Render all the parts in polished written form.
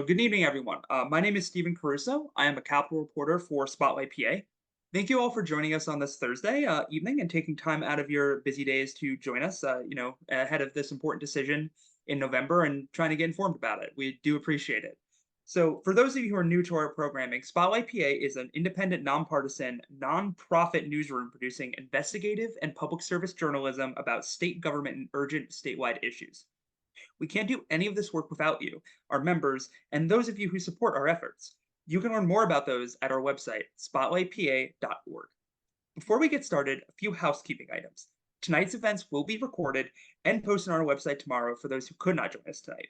Good evening, everyone. My name is Stephen Caruso. I am a capital reporter for Spotlight PA. Thank you all for joining us on this Thursday evening and taking time out of your busy days to join us, ahead of this important decision in November and trying to get informed about it. We do appreciate it. So, for those of you who are new to our programming, Spotlight PA is an independent, nonpartisan, nonprofit newsroom producing investigative and public service journalism about state government and urgent statewide issues. We can't do any of this work without you, our members, and those of you who support our efforts. You can learn more about those at our website, spotlightpa.org. Before we get started, a few housekeeping items. Tonight's events will be recorded and posted on our website tomorrow for those who could not join us tonight.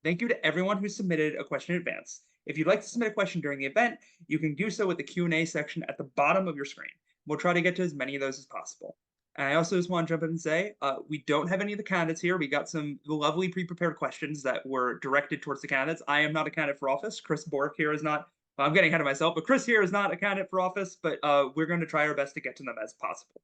Thank you to everyone who submitted a question in advance. If you'd like to submit a question during the event, you can do so with the Q&A section at the bottom of your screen. We'll try to get to as many of those as possible. And I also just want to jump in and say, we don't have any of the candidates here. We got some lovely pre-prepared questions that were directed towards the candidates. I am not a candidate for office. Chris Bork here is not, well, I'm getting ahead of myself, but Chris here is not a candidate for office, but we're going to try our best to get to them as possible.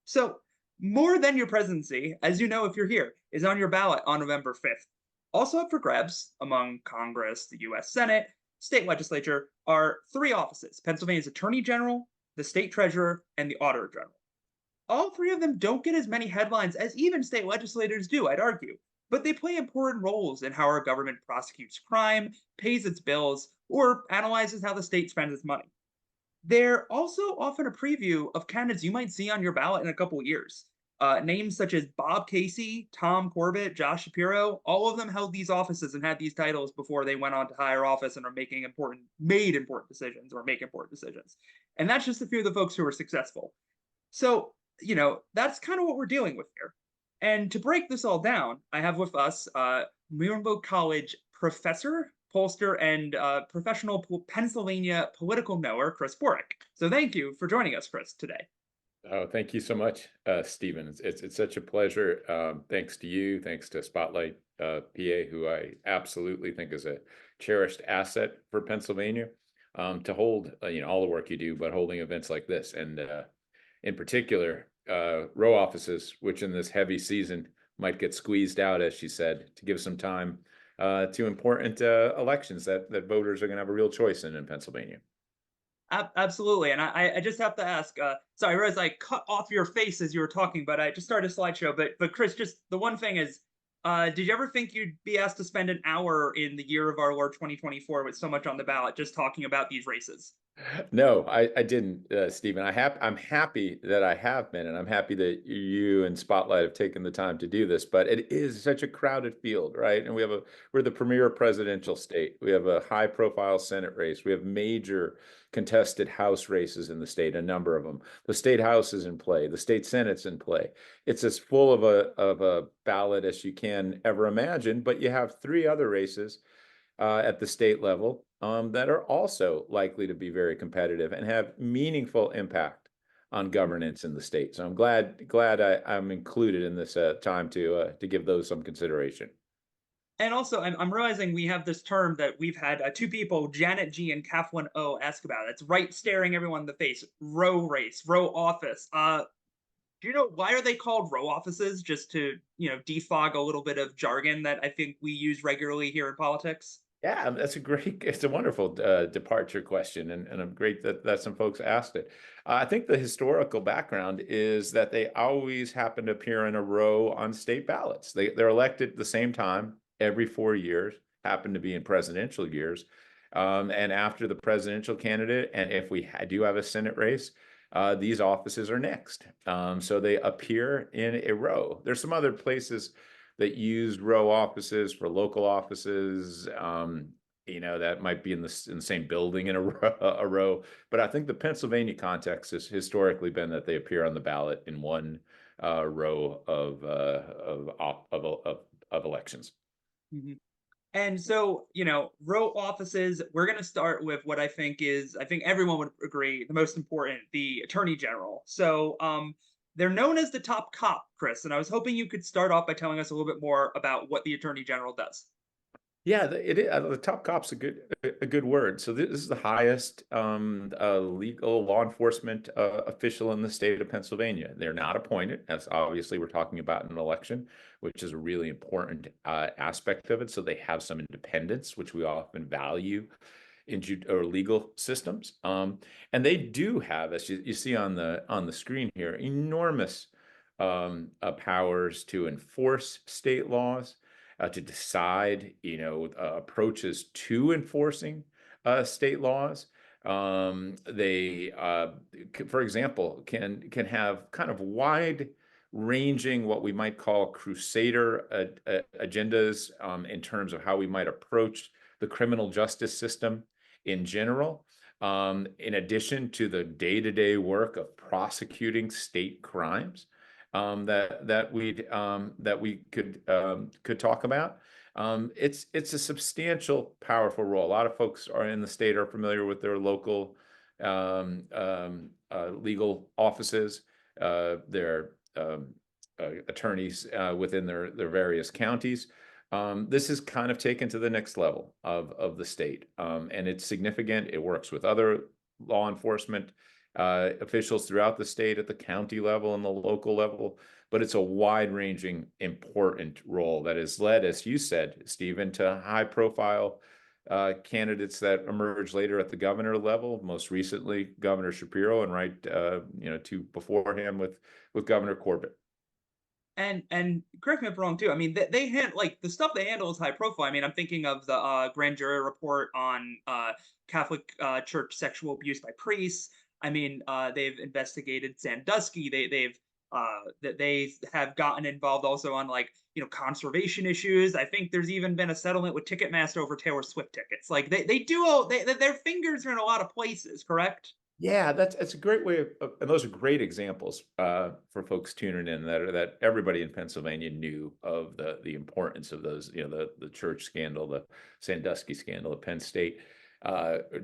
So, more than your presidency, as you know if you're here, is on your ballot on November 5th. Also up for grabs among Congress, the US Senate, state legislature are three offices: Pennsylvania's Attorney General, the State Treasurer, and the Auditor General. All three of them don't get as many headlines as even state legislators do, I'd argue, but they play important roles in how our government prosecutes crime, pays its bills, or analyzes how the state spends its money. They're also often a preview of candidates you might see on your ballot in a couple years. Names such as Bob Casey, Tom Corbett, Josh Shapiro, all of them held these offices and had these titles before they went on to higher office and are made important decisions or make important decisions. And that's just a few of the folks who were successful. So, that's kind of what we're dealing with here. And to break this all down, I have with us Muirbo College professor, pollster, and professional Pennsylvania political knower, Chris Borick. So thank you for joining us, Chris, today. Oh, thank you so much, Stephen. It's such a pleasure. Thanks to you. Thanks to Spotlight PA, who I absolutely think is a cherished asset for Pennsylvania, to hold all the work you do, but holding events like this, and in particular, row offices, which in this heavy season might get squeezed out, as she said, to give some time to important elections that voters are going to have a real choice in Pennsylvania. Absolutely. And I just have to ask, sorry, I realized I cut off your face as you were talking, but I just started a slideshow. But Chris, just the one thing is, did you ever think you'd be asked to spend an hour in the year of our Lord 2024 with so much on the ballot just talking about these races? No, I didn't, Stephen. I'm happy that I have been, and I'm happy that you and Spotlight have taken the time to do this. But it is such a crowded field, right? And we're the premier presidential state. We have a high-profile Senate race. We have major contested House races in the state, a number of them. The state House is in play. The state Senate's in play. It's as full of a ballot as you can ever imagine. But you have three other races at the state level that are also likely to be very competitive and have meaningful impact on governance in the state. So I'm glad I'm included in this time to give those some consideration. And also, I'm realizing we have this term that we've had two people, Janet G and Kathleen O, ask about. It's right staring everyone in the face. Row race, row office. Do you know why are they called row offices? Just to defog a little bit of jargon that I think we use regularly here in politics. Yeah, it's a wonderful departure question, and I'm great that some folks asked it. I think the historical background is that they always happen to appear in a row on state ballots. They're elected at the same time every 4 years, happen to be in presidential years. And after the presidential candidate, and if we do have a Senate race, these offices are next. So they appear in a row. There's some other places that used row offices for local offices, that might be in the same building in a row. But I think the Pennsylvania context has historically been that they appear on the ballot in one row of elections. Mm-hmm. And so, row offices, we're going to start with what I think everyone would agree, the most important, the Attorney General. So, they're known as the top cop, Chris, and I was hoping you could start off by telling us a little bit more about what the Attorney General does. Yeah, the top cop's a good word. So this is the highest legal law enforcement official in the state of Pennsylvania. They're not appointed, as obviously we're talking about an election, which is a really important aspect of it. So they have some independence, which we often value in or legal systems. And they do have, as you see on the screen here, enormous powers to enforce state laws, to decide, approaches to enforcing state laws. They, for example, can have kind of wide ranging what we might call crusader agendas in terms of how we might approach the criminal justice system in general, in addition to the day-to-day work of prosecuting state crimes that we could talk about. It's a substantial, powerful role. A lot of folks are in the state are familiar with their local legal offices, their attorneys within their various counties. This is kind of taken to the next level of the state, and it's significant. It works with other law enforcement officials throughout the state at the county level and the local level, but it's a wide-ranging, important role that has led, as you said, Stephen, to high-profile candidates that emerge later at the governor level. Most recently, Governor Shapiro, and to before him with Governor Corbett. And correct me if I'm wrong too. I mean, they hand like the stuff they handle is high profile. I mean, I'm thinking of the grand jury report on Catholic Church sexual abuse by priests. I mean, they've investigated Sandusky. They have gotten involved also on like conservation issues. I think there's even been a settlement with Ticketmaster over Taylor Swift tickets. Like they do all their fingers are in a lot of places. Correct? Yeah, that's a great way and those are great examples for folks tuning in that everybody in Pennsylvania knew of the importance of those, the church scandal, the Sandusky scandal at Penn State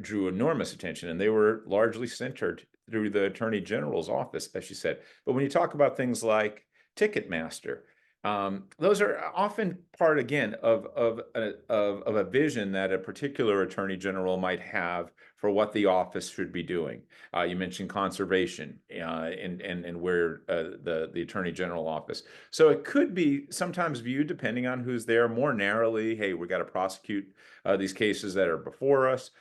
drew enormous attention, and they were largely centered through the Attorney General's office, as you said. But when you talk about things like Ticketmaster, those are often part again of a vision that a particular attorney general might have for what the office should be doing. You mentioned conservation and where the attorney general office. So it could be sometimes viewed, depending on who's there, more narrowly. Hey, we got to prosecute these cases that are before us.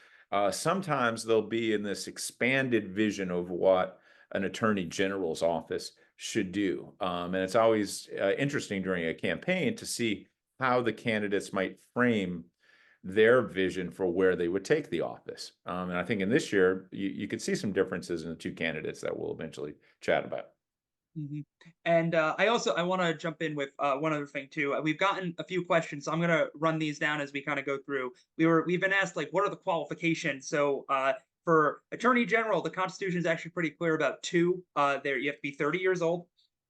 Sometimes they'll be in this expanded vision of what an attorney general's office should do. And it's always interesting during a campaign to see how the candidates might frame their vision for where they would take the office. And I think in this year, you could see some differences in the two candidates that we'll eventually chat about. Mhm. And I want to jump in with one other thing too. We've gotten a few questions, so I'm gonna run these down as we kind of go through. We've been asked like, what are the qualifications? So for Attorney General, the Constitution is actually pretty clear about two. There you have to be 30 years old,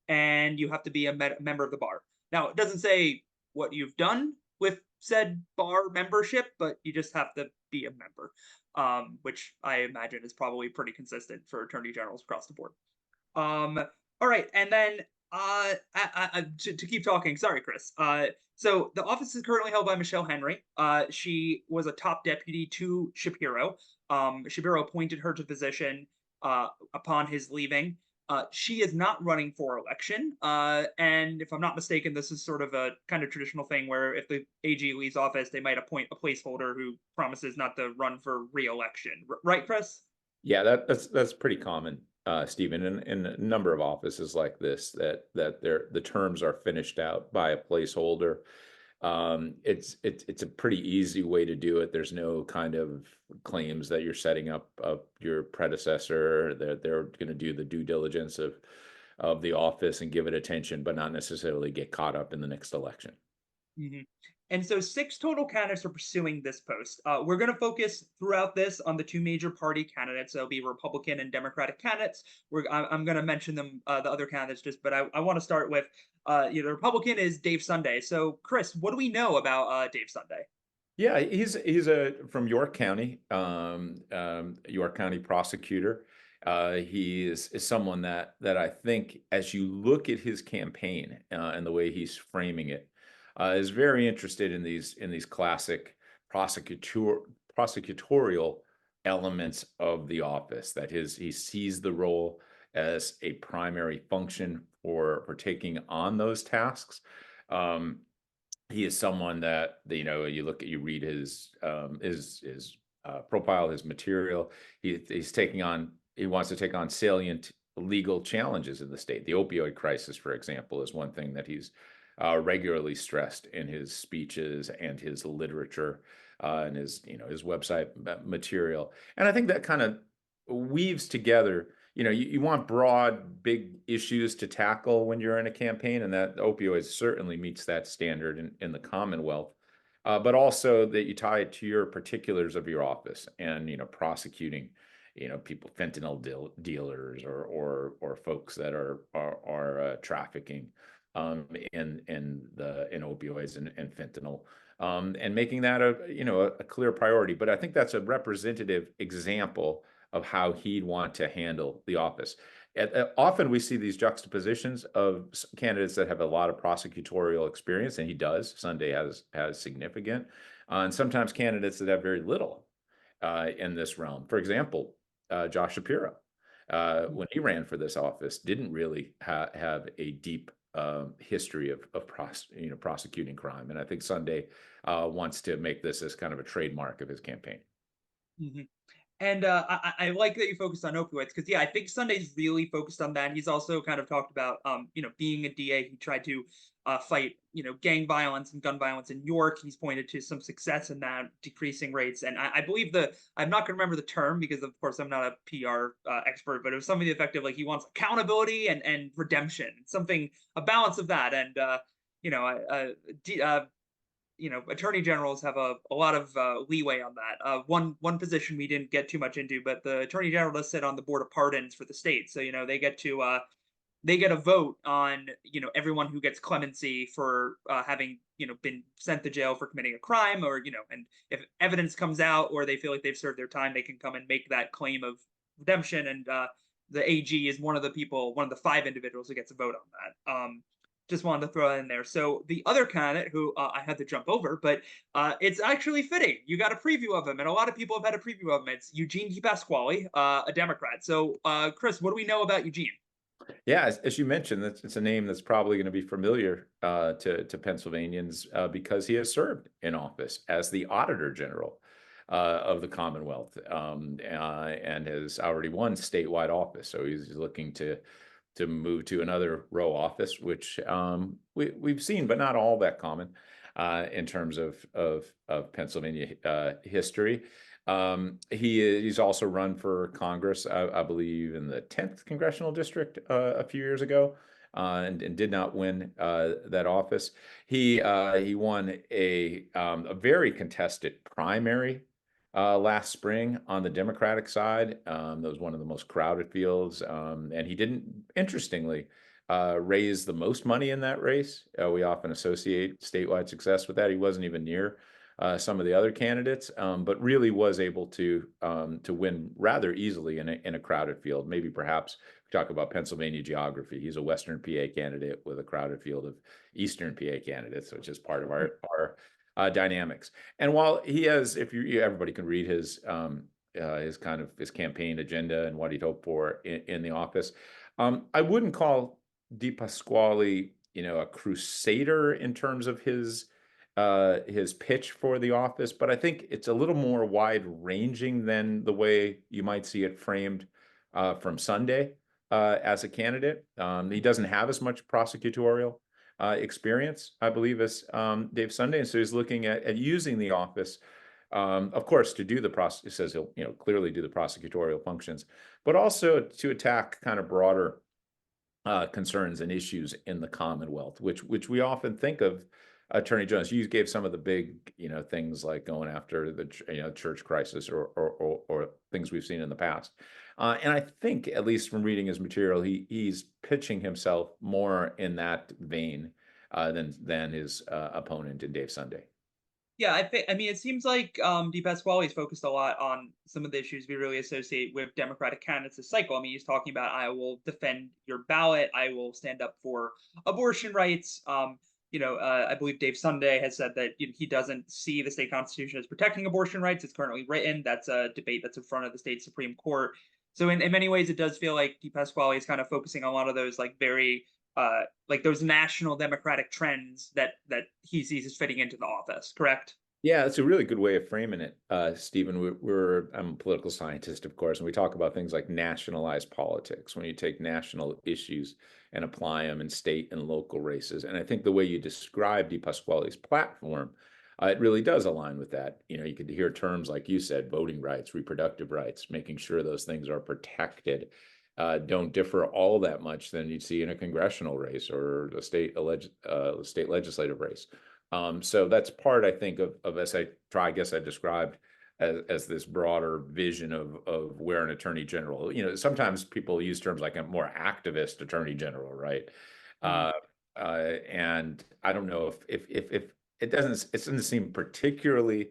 and you have to be a member of the bar. Now it doesn't say what you've done with said bar membership, but you just have to be a member, which I imagine is probably pretty consistent for Attorney Generals across the board. Um, all right, and then to keep talking, sorry, Chris. So the office is currently held by Michelle Henry. She was a top deputy to Shapiro. Shapiro appointed her to the position upon his leaving. She is not running for election, and if I'm not mistaken, this is sort of a kind of traditional thing where if the AG leaves office, they might appoint a placeholder who promises not to run for re-election. Right, Chris? Yeah, that's pretty common, Stephen, in a number of offices like this that the terms are finished out by a placeholder. It's a pretty easy way to do it. There's no kind of claims that you're setting up your predecessor. They're going to do the due diligence of the office and give it attention, but not necessarily get caught up in the next election. Mhm. And so six total candidates are pursuing this post. We're going to focus throughout this on the two major party candidates. There'll be Republican and Democratic candidates. I'm going to mention them, the other candidates, but I want to start with, the Republican is Dave Sunday. So, Chris, what do we know about Dave Sunday? Yeah, he's a from York County, York County prosecutor. He is someone that I think, as you look at his campaign and the way he's framing it, is very interested in these classic prosecutor prosecutorial elements of the office. That he sees the role as a primary function for taking on those tasks. Um, he is someone that you read his profile, his material. He wants to take on salient legal challenges in the state. The opioid crisis, for example, is one thing that he's regularly stressed in his speeches and his literature, and his website material. And I think that kind of weaves together. You want broad, big issues to tackle when you're in a campaign, and that opioids certainly meets that standard in the Commonwealth. But also that you tie it to your particulars of your office, and prosecuting, people, fentanyl dealers, or folks that are trafficking in opioids and fentanyl, and making that a clear priority. But I think that's a representative example of how he'd want to handle the office. Often we see these juxtapositions of candidates that have a lot of prosecutorial experience, and he does. Sunday has significant, and sometimes candidates that have very little in this realm. For example, Josh Shapiro, when he ran for this office, didn't really have a deep history of prosecuting crime, and I think Sunday wants to make this as kind of a trademark of his campaign. Mhm. And I like that you focused on opioids because yeah, I think Sunday's really focused on that. He's also kind of talked about being a DA, he tried to fight gang violence and gun violence in New York. He's pointed to some success in that, decreasing rates. And I believe I'm not going to remember the term because of course I'm not a PR expert, but it was something effective like he wants accountability and redemption, something a balance of that. And you know, attorney generals have a lot of leeway on that. One position we didn't get too much into, but the attorney general does sit on the board of pardons for the state, so they get a vote on everyone who gets clemency for having been sent to jail for committing a crime, or and if evidence comes out or they feel like they've served their time, they can come and make that claim of redemption. And the AG is one of the five individuals who gets a vote on that. Just wanted to throw that in there. So the other candidate who I had to jump over, but it's actually fitting. You got a preview of him, and a lot of people have had a preview of him. It's Eugene DePasquale, a Democrat. So, Chris, what do we know about Eugene? Yeah, as you mentioned, it's a name that's probably going to be familiar to Pennsylvanians because he has served in office as the Auditor General of the Commonwealth, and has already won statewide office. So he's looking to move to another row office, which we've seen, but not all that common in terms of Pennsylvania history. He's also run for Congress, I believe, in the 10th congressional district a few years ago, and did not win that office. He won a very contested primary last spring on the Democratic side. That was one of the most crowded fields, and he didn't, interestingly, raise the most money in that race. We often associate statewide success with that. He wasn't even near some of the other candidates, but really was able to win rather easily in a crowded field. Maybe perhaps we talk about Pennsylvania geography. He's a Western PA candidate with a crowded field of Eastern PA candidates, which is part of our dynamics. And while he has, if everybody can read his his campaign agenda and what he'd hope for in the office, I wouldn't call DePasquale, a crusader in terms of his pitch for the office, but I think it's a little more wide ranging than the way you might see it framed from Sunday as a candidate. He doesn't have as much prosecutorial experience, I believe, as Dave Sunday, and so he's looking at using the office, of course, to do the process. He says he'll clearly do the prosecutorial functions, but also to attack kind of broader concerns and issues in the Commonwealth, which we often think of Attorney General. You gave some of the big, things like going after the church crisis, or things we've seen in the past. And I think, at least from reading his material, he's pitching himself more in that vein than his opponent in Dave Sunday. Yeah, I mean, it seems like DePasquale's focused a lot on some of the issues we really associate with Democratic candidates this cycle. I mean, he's talking about I will defend your ballot, I will stand up for abortion rights. I believe Dave Sunday has said that he doesn't see the state constitution as protecting abortion rights. It's currently written. That's a debate that's in front of the state Supreme Court. So in many ways, it does feel like DePasquale is kind of focusing on a lot of those like very like those national democratic trends that he sees as fitting into the office. Correct? Yeah, that's a really good way of framing it, Stephen. I'm a political scientist, of course, and we talk about things like nationalized politics, when you take national issues and apply them in state and local races. And I think the way you describe DePasquale's platform, it really does align with that. You could hear terms like you said, voting rights, reproductive rights, making sure those things are protected, don't differ all that much than you'd see in a congressional race or state legislative race. So that's part, I think, of as I guess I described as this broader vision of where an attorney general, sometimes people use terms like a more activist attorney general, right? Mhm. Uh, and I don't know if it doesn't seem particularly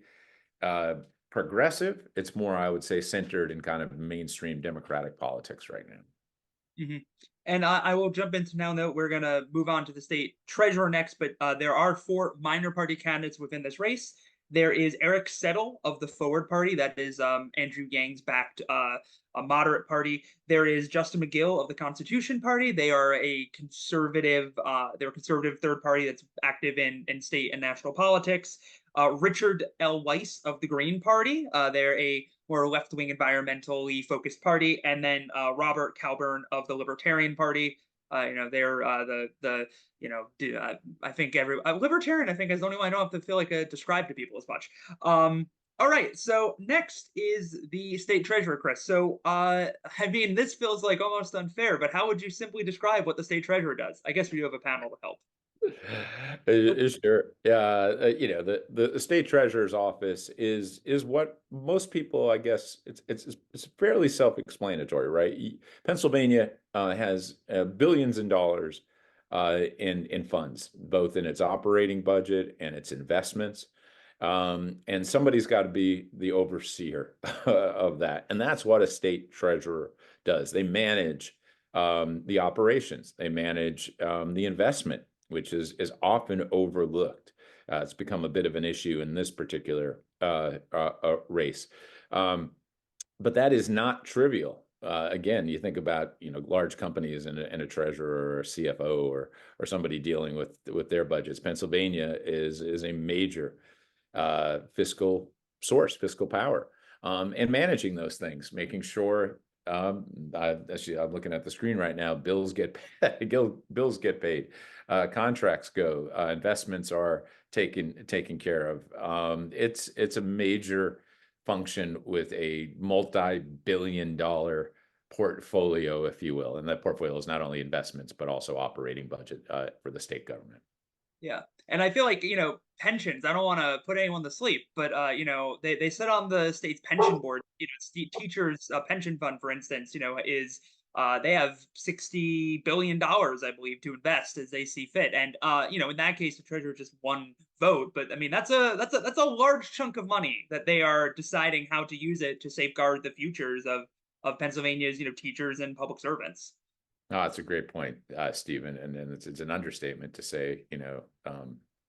uh, progressive. It's more, I would say, centered in kind of mainstream Democratic politics right now. Mhm. And I will jump into now that we're going to move on to the state treasurer next, but there are four minor party candidates within this race. There is Eric Settle of the Forward Party, that is Andrew Yang's backed a moderate party. There is Justin McGill of the Constitution Party. They are a conservative, they're a conservative third party that's active in state and national politics. Richard L. Weiss of the Green Party. They're a more left-wing environmentally focused party, and then Robert Calburn of the Libertarian Party. They're the I think every libertarian. I think is the only one I don't have to feel like describe to people as much. All right, so next is the state treasurer, Chris. So, I mean, this feels like almost unfair, but how would you simply describe what the state treasurer does? I guess we do have a panel to help. Sure. Yeah. The state treasurer's office is what most people, I guess, it's fairly self-explanatory, right? Pennsylvania has billions in dollars in funds, both in its operating budget and its investments. And somebody's got to be the overseer of that. And that's what a state treasurer does. They manage the operations, they manage the investment, which is often overlooked. It's become a bit of an issue in this particular race. Um, but that is not trivial. Again, you think about large companies and a treasurer or a CFO or somebody dealing with their budgets. Pennsylvania is a major fiscal source, fiscal power, and managing those things, making sure. Actually, I'm looking at the screen right now. Bills get paid, bills get paid, contracts go, investments are taken care of. It's a major function with a multi-billion-dollar portfolio, if you will, and that portfolio is not only investments but also operating budget for the state government. Yeah. And I feel like, pensions, I don't want to put anyone to sleep, but they sit on the state's pension board. Teachers pension fund, for instance, is they have $60 billion, I believe, to invest as they see fit. And in that case, the treasurer just one vote. But I mean, that's a large chunk of money that they are deciding how to use it to safeguard the futures of Pennsylvania's, teachers and public servants. Oh, that's a great point, Stephen. And it's an understatement to say,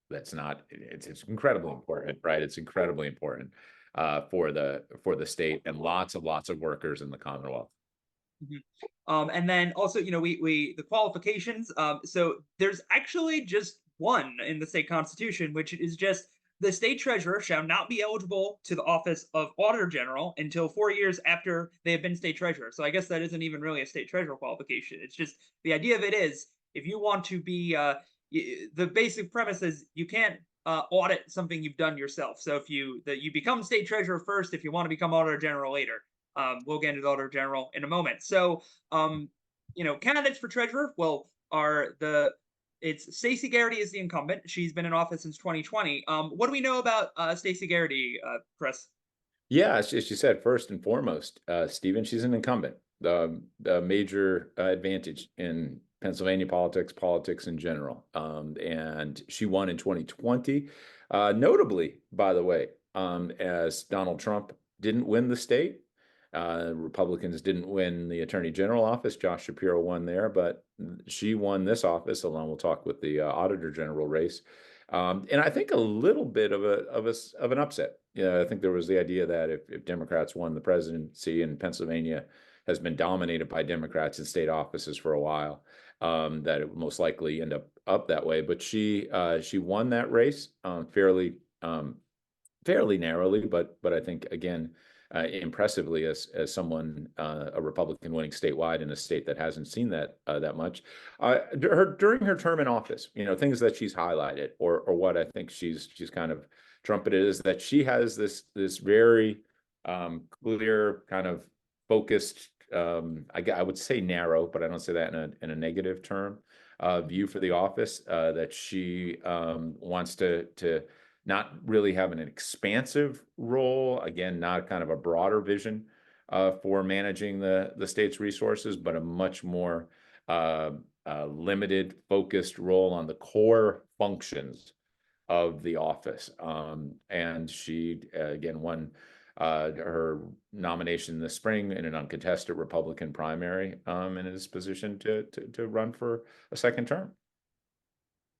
that's not, it's incredibly important, right? It's incredibly important for the state and lots of workers in the Commonwealth. Mhm. And then also, we the qualifications. So there's actually just one in the state constitution, which is just the state treasurer shall not be eligible to the office of auditor general until 4 years after they have been state treasurer. So I guess that isn't even really a state treasurer qualification. It's just the idea of it is if you want to be the basic premise is you can't audit something you've done yourself. So if you become state treasurer first, if you want to become auditor general later. We'll get into the Auditor General in a moment. So, candidates for treasurer, well, are it's Stacey Garrity is the incumbent. She's been in office since 2020. What do we know about Stacey Garrity, Chris? Yeah, as you said, first and foremost, Stephen, she's an incumbent. The major advantage in Pennsylvania politics in general. And she won in 2020. Notably, by the way, as Donald Trump didn't win the state. Republicans didn't win the Attorney General office. Josh Shapiro won there, but she won this office, along we'll talk with the Auditor General race. And I think a little bit of an upset. Yeah, I think there was the idea that if Democrats won the presidency, and Pennsylvania has been dominated by Democrats in state offices for a while, that it would most likely end up that way. But she won that race fairly narrowly, but I think again, impressively, as someone, a Republican winning statewide in a state that hasn't seen that much. During her term in office, things that she's highlighted, or what I think she's kind of trumpeted, is that she has this very clear, kind of focused, I would say narrow, but I don't say that in a negative term, view for the office, that she wants to not really having an expansive role, again, not kind of a broader vision for managing the state's resources, but a much more limited, focused role on the core functions of the office. And she, again, won her nomination this spring in an uncontested Republican primary, and is positioned to run for a second term.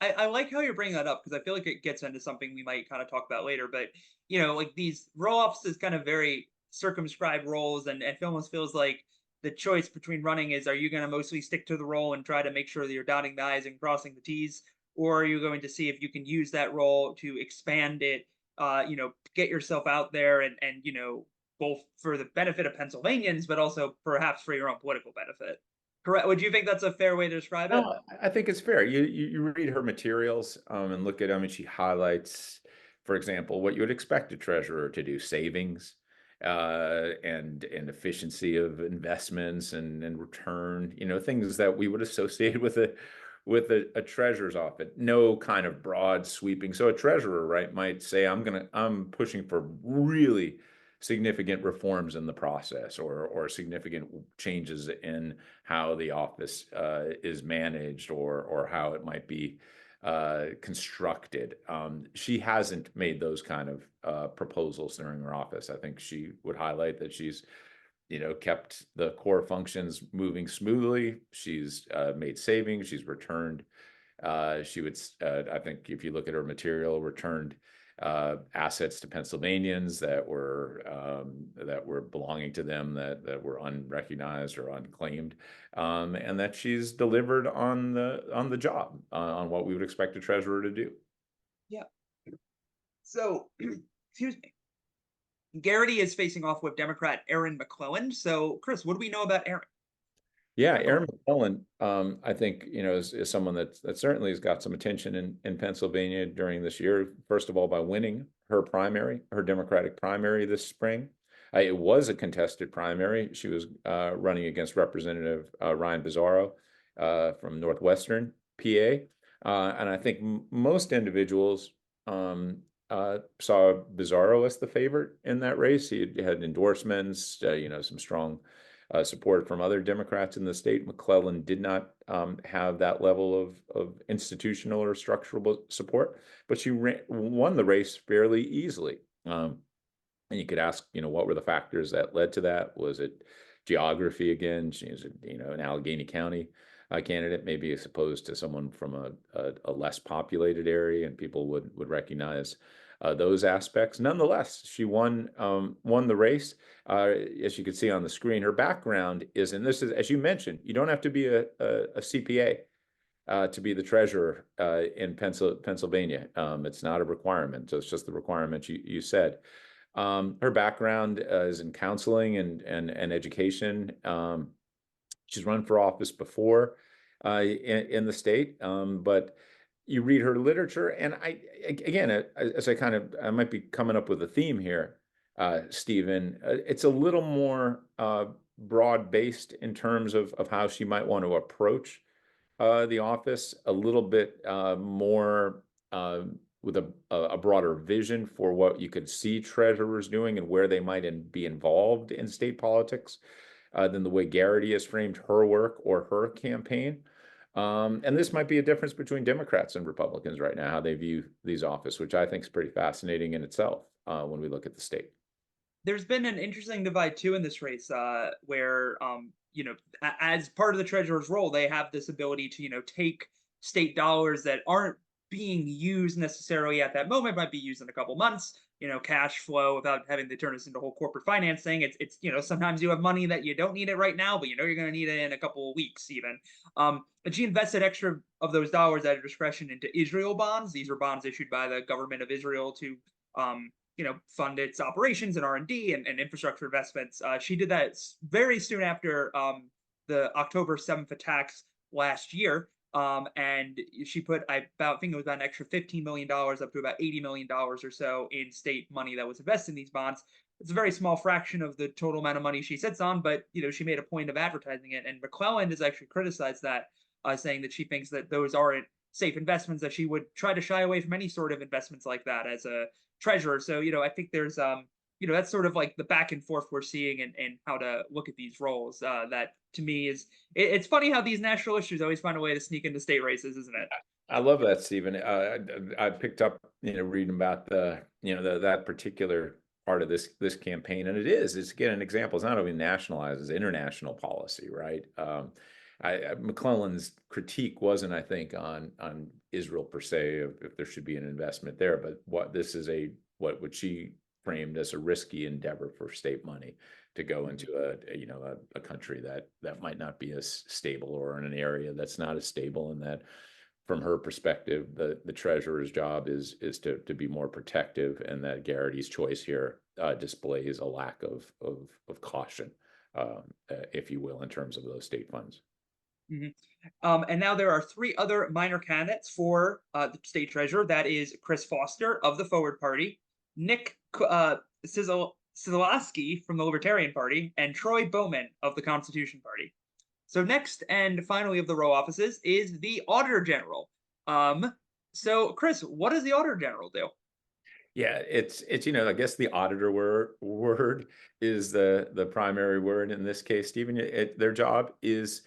I like how you're bringing that up because I feel like it gets into something we might kind of talk about later. But like these role offices, kind of very circumscribed roles, and it almost feels like the choice between running is: are you going to mostly stick to the role and try to make sure that you're dotting the i's and crossing the t's, or are you going to see if you can use that role to expand it? Get yourself out there, and both for the benefit of Pennsylvanians, but also perhaps for your own political benefit. Correct? Would you think that's a fair way to describe it? No, I think it's fair. You read her materials, and look at, I mean, she highlights, for example, what you would expect a treasurer to do: savings, and efficiency of investments, and return, things that we would associate with a treasurer's office. No kind of broad sweeping. So a treasurer, right, might say, I'm pushing for really significant reforms in the process, or significant changes in how the office is managed, or how it might be constructed. She hasn't made those kind of proposals during her office. I think she would highlight that she's kept the core functions moving smoothly. She's made savings. She's returned. She would, I think, if you look at her material, returned assets to Pennsylvanians that were belonging to them, that were unrecognized or unclaimed, and that she's delivered on the job, on what we would expect a treasurer to do. Yeah. So, excuse me. Garrity is facing off with Democrat Aaron McClellan. So, Chris, what do we know about Aaron? Yeah, Aaron McClellan, I think, is someone that certainly has got some attention in Pennsylvania during this year. First of all, by winning her Democratic primary this spring. It was a contested primary. She was running against Representative Ryan Bizzarro from Northwestern PA. And I think most individuals saw Bizzarro as the favorite in that race. He had endorsements, some strong support from other Democrats in the state. McClellan did not have that level of institutional or structural support, but she won the race fairly easily. And you could ask, what were the factors that led to that? Was it geography again? She's, an Allegheny County candidate, maybe, as opposed to someone from a less populated area, and people would recognize those aspects. Nonetheless, she won the race. As you can see on the screen, her background is, and this is, as you mentioned, you don't have to be a CPA to be the treasurer in Pennsylvania. It's not a requirement. So it's just the requirement you said. Her background is in counseling and education. She's run for office before in the state, but you read her literature, and again, as I might be coming up with a theme here, Stephen, it's a little more broad-based in terms of how she might want to approach the office, a little bit more with a broader vision for what you could see treasurers doing and where they might be involved in state politics, than the way Garrity has framed her work or her campaign. And this might be a difference between Democrats and Republicans right now, how they view these offices, which I think is pretty fascinating in itself when we look at the state. There's been an interesting divide too in this race, where as part of the treasurer's role, they have this ability to take state dollars that aren't being used necessarily at that moment, might be used in a couple months. Cash flow without having to turn this into whole corporate financing. It's sometimes you have money that you don't need it right now, but you're going to need it in a couple of weeks even. And she invested extra of those dollars at her discretion into Israel bonds. These are bonds issued by the government of Israel to um, fund its operations and R&D and infrastructure investments. She did that very soon after the October 7th attacks last year. And she put, I think it was about an extra $15 million up to about $80 million or so in state money that was invested in these bonds. It's a very small fraction of the total amount of money she sits on, but she made a point of advertising it. And McClellan has actually criticized that, saying that she thinks that those aren't safe investments, that she would try to shy away from any sort of investments like that as a treasurer. So, I think there's that's sort of like the back and forth we're seeing and how to look at these roles. That to me is it's funny how these national issues always find a way to sneak into state races, isn't it? I love that, Stephen. I picked up, reading about that particular part of this campaign, and it's again an example. It's not only nationalized; it's international policy, right? McClellan's critique wasn't, I think, on Israel per se, if there should be an investment there, but what she framed as a risky endeavor for state money to go Mhm. into a country that might not be as stable, or in an area that's not as stable, and that from her perspective, the treasurer's job is to be more protective, and that Garrity's choice here displays a lack of caution, if you will, in terms of those state funds. Mhm. And now there are three other minor candidates for the state treasurer. That is Chris Foster of the Forward Party, Nick Sizelowski from the Libertarian Party, and Troy Bowman of the Constitution Party. So next and finally of the row offices is the Auditor General. So Chris, what does the Auditor General do? Yeah, it's I guess the auditor word is the primary word in this case, Stephen. Their job is,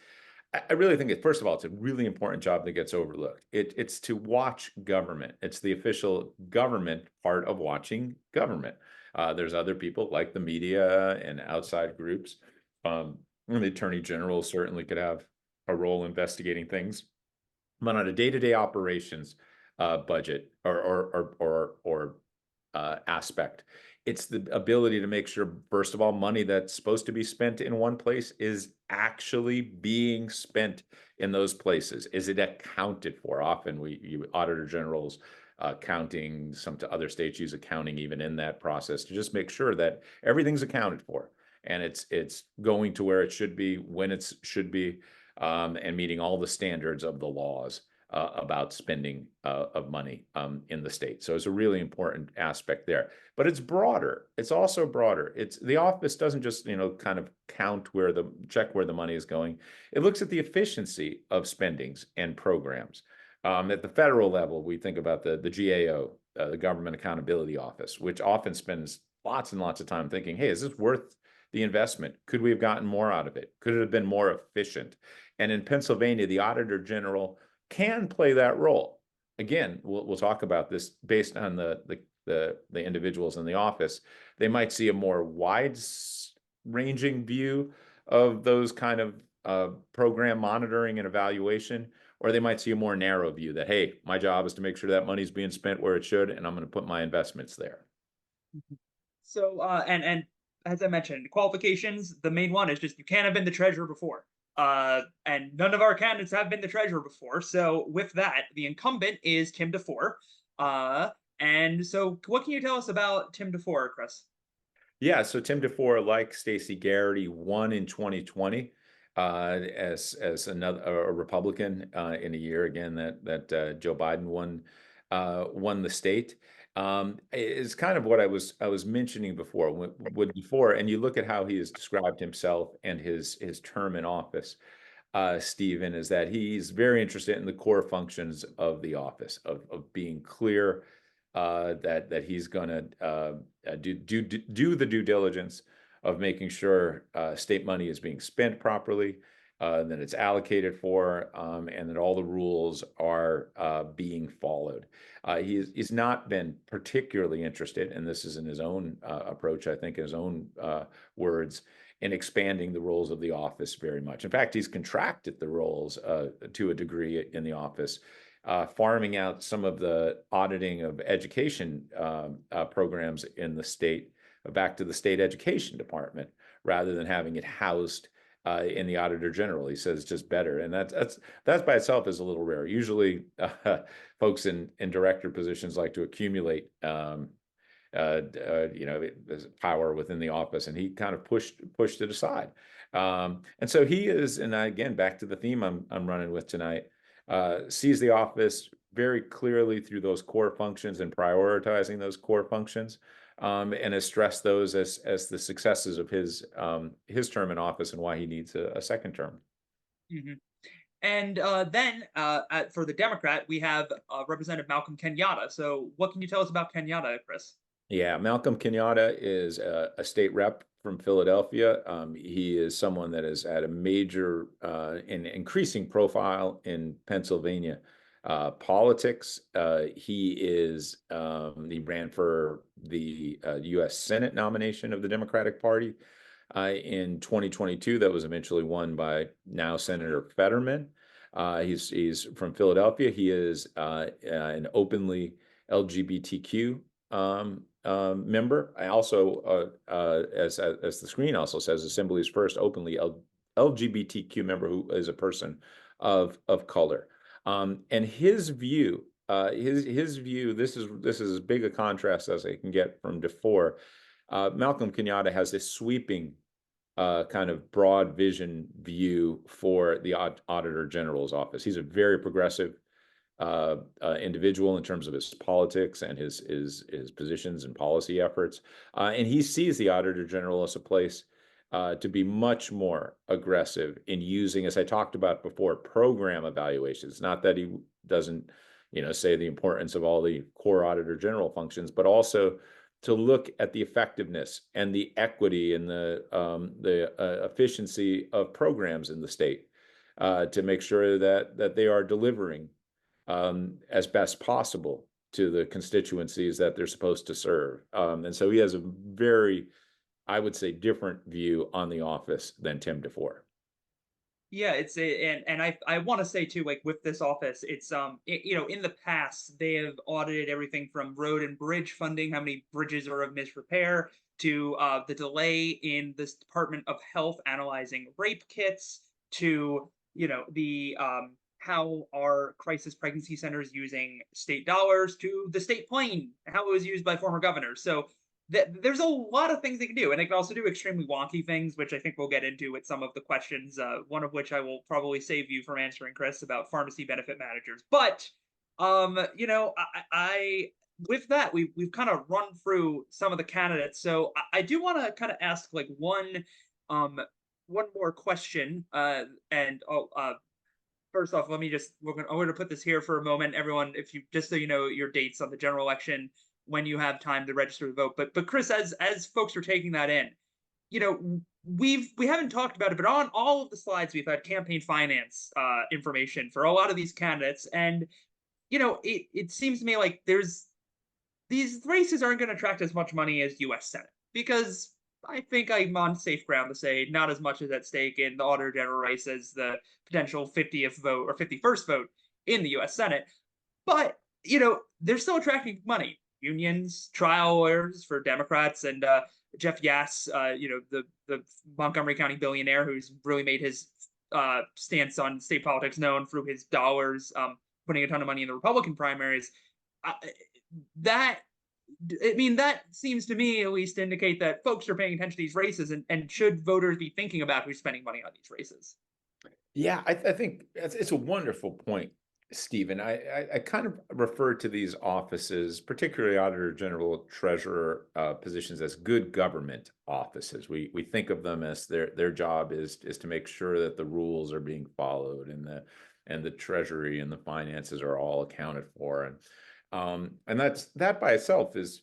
I really think first of all, it's a really important job that gets overlooked. It's to watch government. It's the official government part of watching government. There's other people like the media and outside groups. And the attorney general certainly could have a role investigating things, but on a day-to-day operations budget or aspect, it's the ability to make sure, first of all, money that's supposed to be spent in one place is actually being spent in those places. Is it accounted for? Often auditor generals counting, some to other states use accounting even in that process to just make sure that everything's accounted for, and it's going to where it should be, when it should be, and meeting all the standards of the laws about spending of money in the state. So it's a really important aspect there. But it's broader. It's also broader. It's the office doesn't just kind of check where the money is going. It looks at the efficiency of spendings and programs. At the federal level, we think about the GAO, the Government Accountability Office, which often spends lots and lots of time thinking, hey, is this worth the investment? Could we have gotten more out of it? Could it have been more efficient? And in Pennsylvania, the Auditor General can play that role. Again, we'll talk about this based on the individuals in the office. They might see a more wide ranging view of those kind of program monitoring and evaluation, or they might see a more narrow view that, hey, my job is to make sure that money's being spent where it should, and I'm going to put my investments there. So and as I mentioned, qualifications, the main one is just you can't have been the treasurer before. And none of our candidates have been the treasurer before. So with that, the incumbent is Tim DeFore. Uh, and so what can you tell us about Tim DeFore, Chris? Yeah, so Tim DeFore, like Stacey Garrity, won in 2020 as another a Republican in a year again that Joe Biden won the state. Is kind of what I was mentioning before with before, and you look at how he has described himself and his term in office, Stephen, is that he's very interested in the core functions of the office, of being clear, that he's going to do the due diligence of making sure state money is being spent properly, that it's allocated for, and that all the rules are being followed. He's not been particularly interested, and this is in his own approach, I think, in his own words, in expanding the roles of the office very much. In fact, he's contracted the roles to a degree in the office, farming out some of the auditing of education programs in the state back to the state education department rather than having it housed in the Auditor General. He says it's just better, and that by itself is a little rare. Usually, folks in director positions like to accumulate there's power within the office, and he kind of pushed it aside. And so he is, and again, back to the theme I'm running with tonight, sees the office very clearly through those core functions and prioritizing those core functions, and has stressed those as the successes of his term in office and why he needs a second term. Hmm. And then for the Democrat, we have Representative Malcolm Kenyatta. So, what can you tell us about Kenyatta, Chris? Yeah, Malcolm Kenyatta is a state rep from Philadelphia. He is someone that has had a major and increasing profile in Pennsylvania politics. He ran for the U.S. Senate nomination of the Democratic Party in 2022. That was eventually won by now Senator Fetterman. He's from Philadelphia. He is an openly LGBTQ member. I also, as the screen also says, Assembly's first openly LGBTQ member who is a person of color. And his view, his view, this is as big a contrast as I can get from before. Malcolm Kenyatta has this sweeping kind of broad vision view for the Auditor General's office. He's a very progressive individual in terms of his politics and his positions and policy efforts, and he sees the Auditor General as a place to be much more aggressive in using, as I talked about before, program evaluations. Not that he doesn't, say the importance of all the core Auditor General functions, but also to look at the effectiveness and the equity and the efficiency of programs in the state to make sure that they are delivering as best possible to the constituencies that they're supposed to serve. And so he has a very, I would say, different view on the office than Tim DeFore. Yeah, and I want to say too, like with this office, in the past they have audited everything from road and bridge funding, how many bridges are of misrepair, to the delay in this Department of Health analyzing rape kits, to the how are crisis pregnancy centers using state dollars, to the state plane, how it was used by former governors. So there's a lot of things they can do, and they can also do extremely wonky things, which I think we'll get into with some of the questions. One of which I will probably save you from answering, Chris, about pharmacy benefit managers. But I with that we've kind of run through some of the candidates, so I do want to kind of ask like um one more question. And First off, let me just I'm going to put this here for a moment, everyone. If you just so you know your dates on the general election when you have time to register to vote. But Chris, as folks are taking that in, we haven't talked about it, but on all of the slides we've had campaign finance information for a lot of these candidates, and it seems to me like there's these races aren't going to attract as much money as U.S. Senate, because I think I'm on safe ground to say not as much is at stake in the Auditor General race as the potential 50th vote or 51st vote in the U.S. Senate. But they're still attracting money. Unions, trial lawyers for Democrats, and Jeff Yass, the Montgomery County billionaire who's really made his stance on state politics known through his dollars, putting a ton of money in the Republican primaries. Uh, that that seems to me at least indicate that folks are paying attention to these races, and should voters be thinking about who's spending money on these races? Yeah, I think it's a wonderful point, Stephen. I kind of refer to these offices, particularly Auditor General, Treasurer positions, as good government offices. We think of them as their job is to make sure that the rules are being followed, and the Treasury and the finances are all accounted for, and that by itself is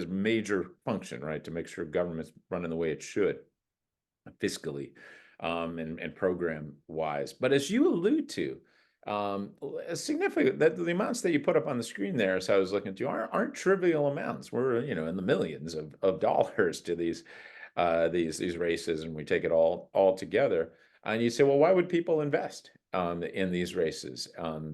major function, right? To make sure government's running the way it should fiscally. and program wise. But as you allude to, a significant that the amounts that you put up on the screen there, as I was looking to, aren't trivial amounts. We're in the millions of dollars to these races, and we take it all together. And you say, well, why would people invest in these races?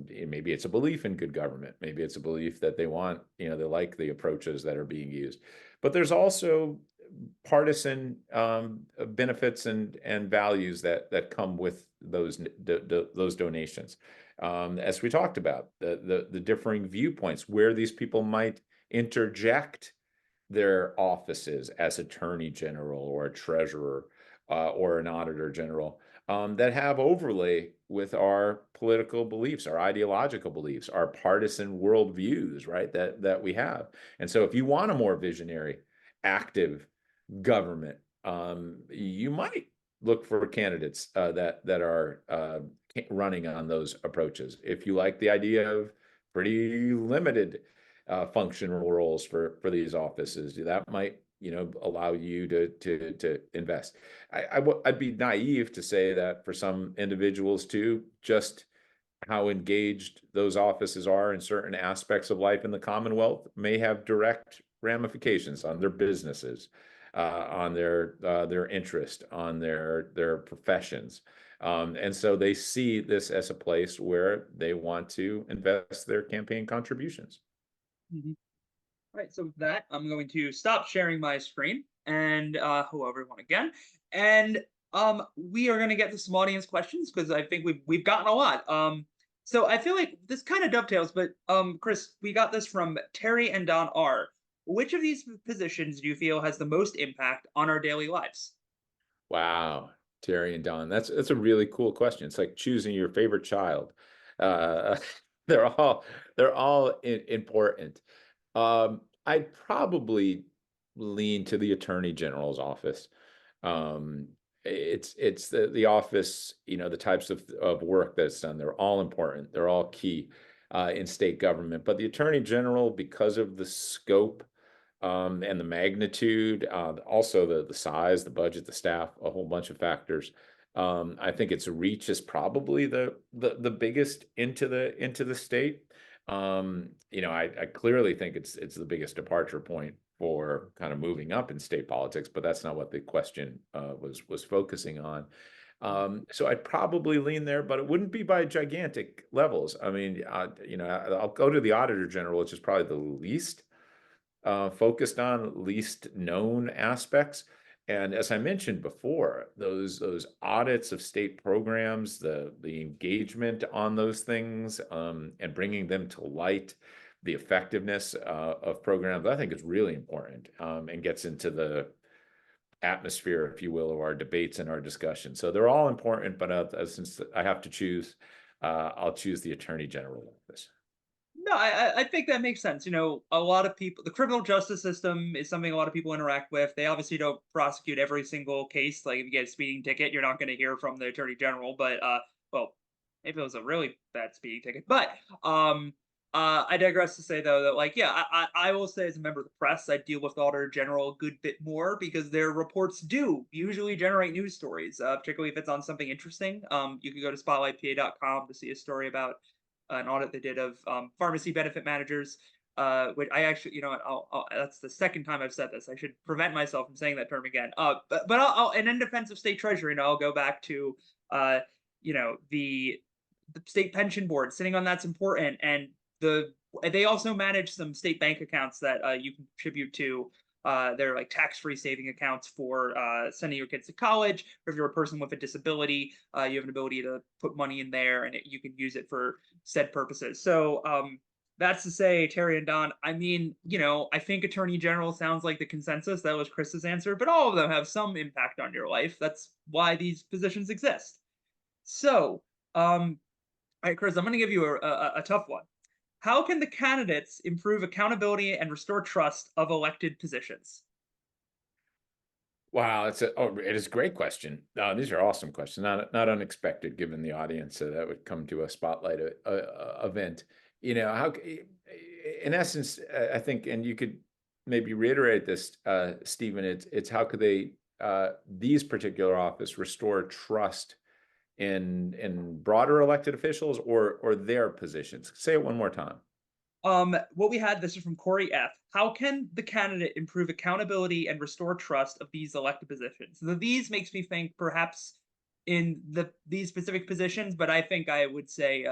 Maybe it's a belief in good government. Maybe it's a belief that they want, they like the approaches that are being used. But there's also partisan benefits and values that come with those donations. As we talked about, the differing viewpoints, where these people might interject their offices as attorney general or a treasurer or an auditor general, that have overlay with our political beliefs, our ideological beliefs, our partisan worldviews, right? That we have. And so if you want a more visionary, active government, you might look for candidates that are running on those approaches. If you like the idea of pretty limited functional roles for these offices, that might allow you to invest. I'd be naive to say that for some individuals too, just how engaged those offices are in certain aspects of life in the Commonwealth may have direct ramifications on their businesses, on their interest, on their professions. And so they see this as a place where they want to invest their campaign contributions. Mhm. All right, so with that, I'm going to stop sharing my screen and hello everyone again. And we are going to get to some audience questions because I think we've gotten a lot. So I feel like this kind of dovetails, but Chris, we got this from Terry and Don R. Which of these positions do you feel has the most impact on our daily lives? Wow, Terry and Don, that's a really cool question. It's like choosing your favorite child. Uh, they're all important. I'd probably lean to the Attorney General's office. Um, it's the office, the types of work that's done. They're all important. They're all key in state government. But the Attorney General, because of the scope and the magnitude, also the size, the budget, the staff, a whole bunch of factors. I think its reach is probably the biggest into the state. I clearly think it's the biggest departure point for kind of moving up in state politics, but that's not what the question was focusing on. So I'd probably lean there, but it wouldn't be by gigantic levels. I mean, I'll go to the Auditor General, which is probably the least focused on, least known aspects. And as I mentioned before, those audits of state programs, the engagement on those things, and bringing them to light, the effectiveness of programs, I think is really important, and gets into the atmosphere, if you will, of our debates and our discussion. So they're all important, but since I have to choose, I'll choose the Attorney General office. No, I think that makes sense. A lot of people, the criminal justice system is something a lot of people interact with. They obviously don't prosecute every single case. Like if you get a speeding ticket, you're not going to hear from the attorney general. But well, if it was a really bad speeding ticket. But I digress to say though that like yeah, I will say as a member of the press, I deal with the auditor general a good bit more because their reports do usually generate news stories, particularly if it's on something interesting. You can go to spotlightpa.com to see a story about an audit they did of pharmacy benefit managers. Which I actually, that's the second time I've said this. I should prevent myself from saying that term again. But and in defense of state treasury, and I'll go back to, uh, the state pension board. Sitting on that's important, and they also manage some state bank accounts that you can contribute to. They're like tax-free saving accounts for sending your kids to college. Or if you're a person with a disability, you have an ability to put money in there, and you can use it for said purposes. So that's to say, Terry and Don. I mean, I think Attorney General sounds like the consensus. That was Chris's answer, but all of them have some impact on your life. That's why these positions exist. So, all right, Chris, I'm going to give you a tough one. How can the candidates improve accountability and restore trust of elected positions? Wow, it is a great question. These are awesome questions, not unexpected given the audience that would come to a spotlight event. In essence, I think, and you could maybe reiterate this, Stephen. It's how could they these particular office restore trust in broader elected officials or their positions? Say it one more time. What we had, this is from Corey F. How can the candidate improve accountability and restore trust of these elected positions? The these makes me think perhaps in these specific positions, but I think I would say,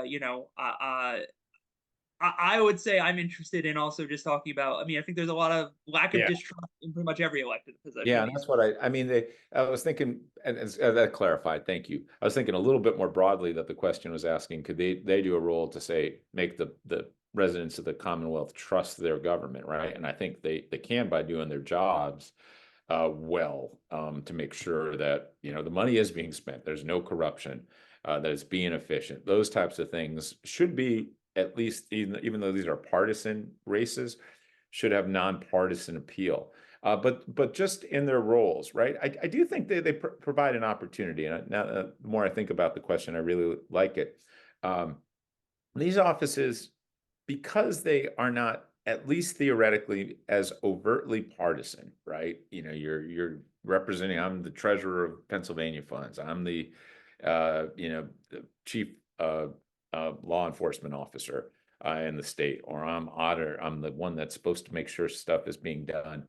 I would say I'm interested in also just talking about. I mean, I think there's a lot of lack of Yeah. distrust in pretty much every elected Yeah, position and these that's what I mean, I was thinking, that clarified, thank you. I was thinking a little bit more broadly that the question was asking, could they do a role to say, make the residents of the Commonwealth trust their government, right? And I think they can by doing their jobs well, to make sure that, the money is being spent, there's no corruption, that it's being efficient. Those types of things should be, at least, even though these are partisan races, should have nonpartisan appeal. But just in their roles, right? I do think they provide an opportunity. And now, the more I think about the question, I really like it. Um, these offices, because they are not, at least theoretically, as overtly partisan, right? You're representing. I'm the treasurer of Pennsylvania funds. I'm the chief law enforcement officer in the state, or I'm auditor. I'm the one that's supposed to make sure stuff is being done.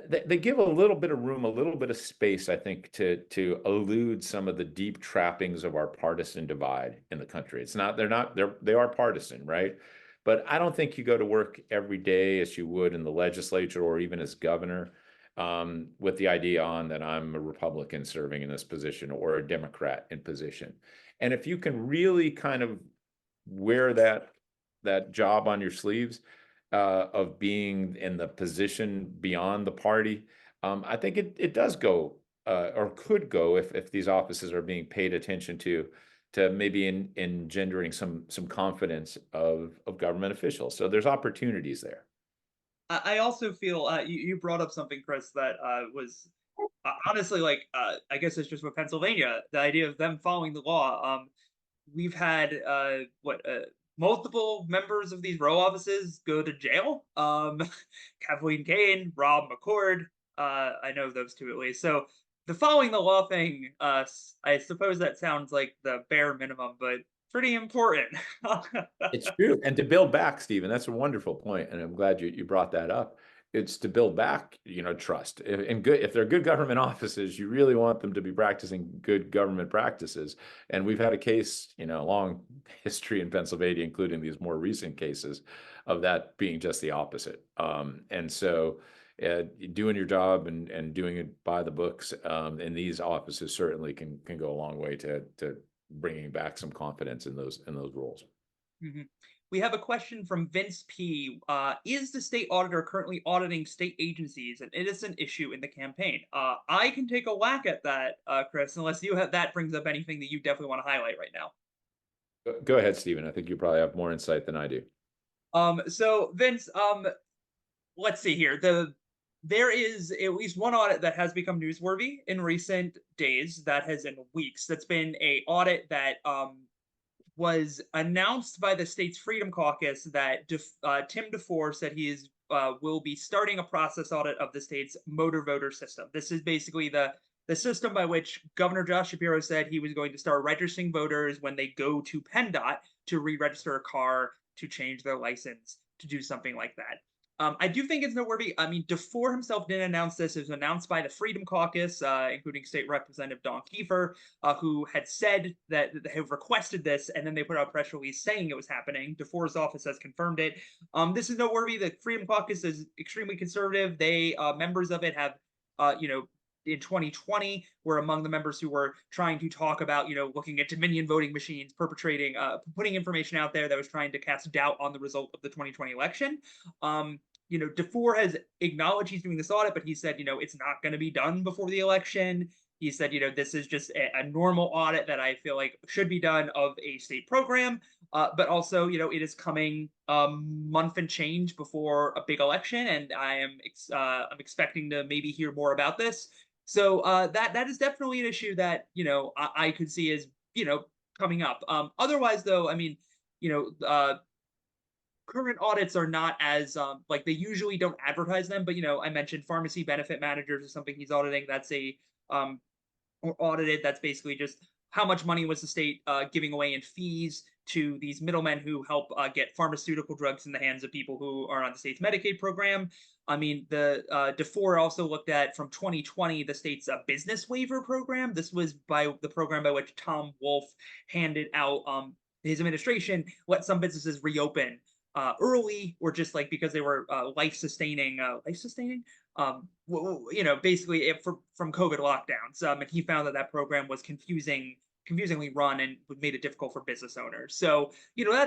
They give a little bit of room, a little bit of space, I think, to elude some of the deep trappings of our partisan divide in the country. They are partisan, right? But I don't think you go to work every day as you would in the legislature or even as governor, with the idea on that I'm a Republican serving in this position or a Democrat in position. And if you can really kind of wear that job on your sleeves, of being in the position beyond the party, I think it does go, or could go, if these offices are being paid attention to maybe engendering some confidence of government officials. So there's opportunities there. I also feel you brought up something, Chris, that was honestly like I guess it's just with Pennsylvania, the idea of them following the law. We've had multiple members of these row offices go to jail. Kathleen Kane, Rob McCord. I know those two at least. So the following the law thing, I suppose that sounds like the bare minimum, but pretty important. It's true. And to build back, Stephen, that's a wonderful point, and I'm glad you brought that up. It's to build back, trust. If they're good government offices, you really want them to be practicing good government practices. And we've had a case, a long history in Pennsylvania, including these more recent cases of that being just the opposite. And so, doing your job and doing it by the books, in these offices certainly can go a long way to bringing back some confidence in those roles. Mhm. We have a question from Vince P. Is the state auditor currently auditing state agencies an innocent issue in the campaign? I can take a whack at that, Chris, unless that brings up anything that you definitely want to highlight right now. Go ahead, Stephen. I think you probably have more insight than I do. So Vince, let's see here. There is at least one audit that has become newsworthy in recent days. That has in weeks. That's been a audit that was announced by the state's Freedom Caucus that Tim DeFore said will be starting a process audit of the state's motor voter system. This is basically the system by which Governor Josh Shapiro said he was going to start registering voters when they go to PennDOT to re-register a car, to change their license, to do something like that. I do think it's noteworthy. I mean, DeFore himself didn't announce this. It was announced by the Freedom Caucus, including State Representative Don Kiefer, who had said that they have requested this, and then they put out a press release saying it was happening. DeFore's office has confirmed it. This is noteworthy. The Freedom Caucus is extremely conservative. They members of it have, in 2020 were among the members who were trying to talk about, looking at Dominion voting machines, putting information out there that was trying to cast doubt on the result of the 2020 election. DeFore has acknowledged he's doing this audit, but he said, it's not going to be done before the election. He said, this is just a normal audit that I feel like should be done of a state program. But also, it is coming a month and change before a big election, and I'm expecting to maybe hear more about this. So that is definitely an issue that I could see as coming up. Otherwise, though, I mean, you know, uh, current audits are not as like they usually don't advertise them, but I mentioned pharmacy benefit managers or something he's auditing. That's a um or audited. That's basically just how much money was the state giving away in fees to these middlemen who help get pharmaceutical drugs in the hands of people who are on the state's Medicaid program. I mean, the DeFore also looked at from 2020 the state's business waiver program. This was by the program by which Tom Wolf handed out his administration let some businesses reopen early or just like because they were life sustaining basically from COVID lockdowns. And he found that that program was confusingly run and made it difficult for business owners. So,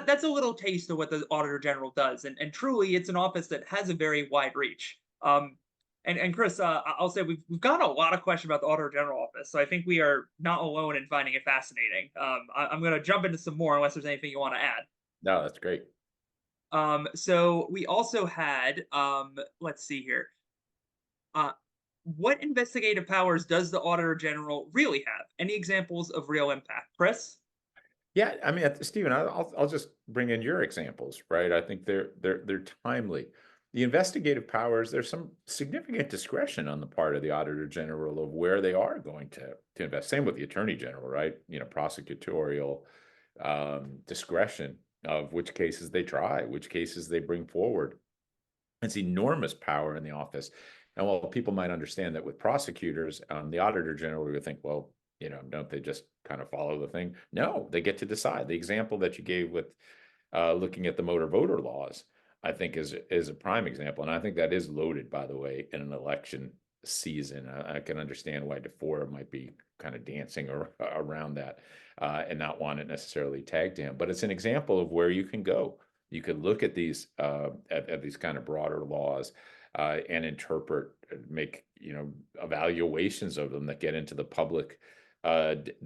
that's a little taste of what the Auditor General does. And truly, it's an office that has a very wide reach. And Chris, I'll say we've got a lot of questions about the Auditor General office. So I think we are not alone in finding it fascinating. I'm going to jump into some more unless there's anything you want to add. No, that's great. So we also had, let's see here. Uh, what investigative powers does the Auditor General really have? Any examples of real impact? Chris? Yeah, I mean, Stephen, I'll just bring in your examples, right? I think they're timely. The investigative powers, there's some significant discretion on the part of the Auditor General of where they are going to invest. Same with the Attorney General, right? Prosecutorial discretion of which cases they try, which cases they bring forward. It's enormous power in the office. And while people might understand that with prosecutors, the Auditor General would think, well, don't they just kind of follow the thing? No, they get to decide. The example that you gave with looking at the motor voter laws, I think is a prime example. And I think that is loaded, by the way, in an election season. I can understand why DeFore might be kind of dancing around that and not want it necessarily tagged to him. But it's an example of where you can go. You could look at these at these kind of broader laws and interpret, make evaluations of them that get into the public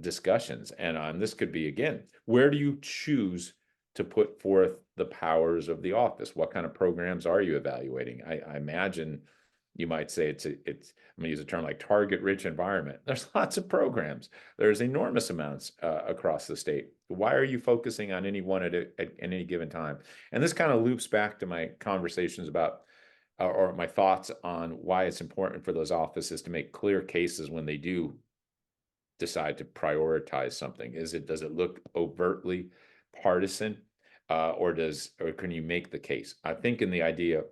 discussions. And this could be, again, where do you choose to put forth the powers of the office? What kind of programs are you evaluating? I imagine you might say it's I'm going to use a term like target rich environment. There's lots of programs. There's enormous amounts across the state. Why are you focusing on any one at any given time? And this kind of loops back to my conversations about or my thoughts on why it's important for those offices to make clear cases when they do decide to prioritize something. Does it look overtly partisan, or can you make the case? I think in the idea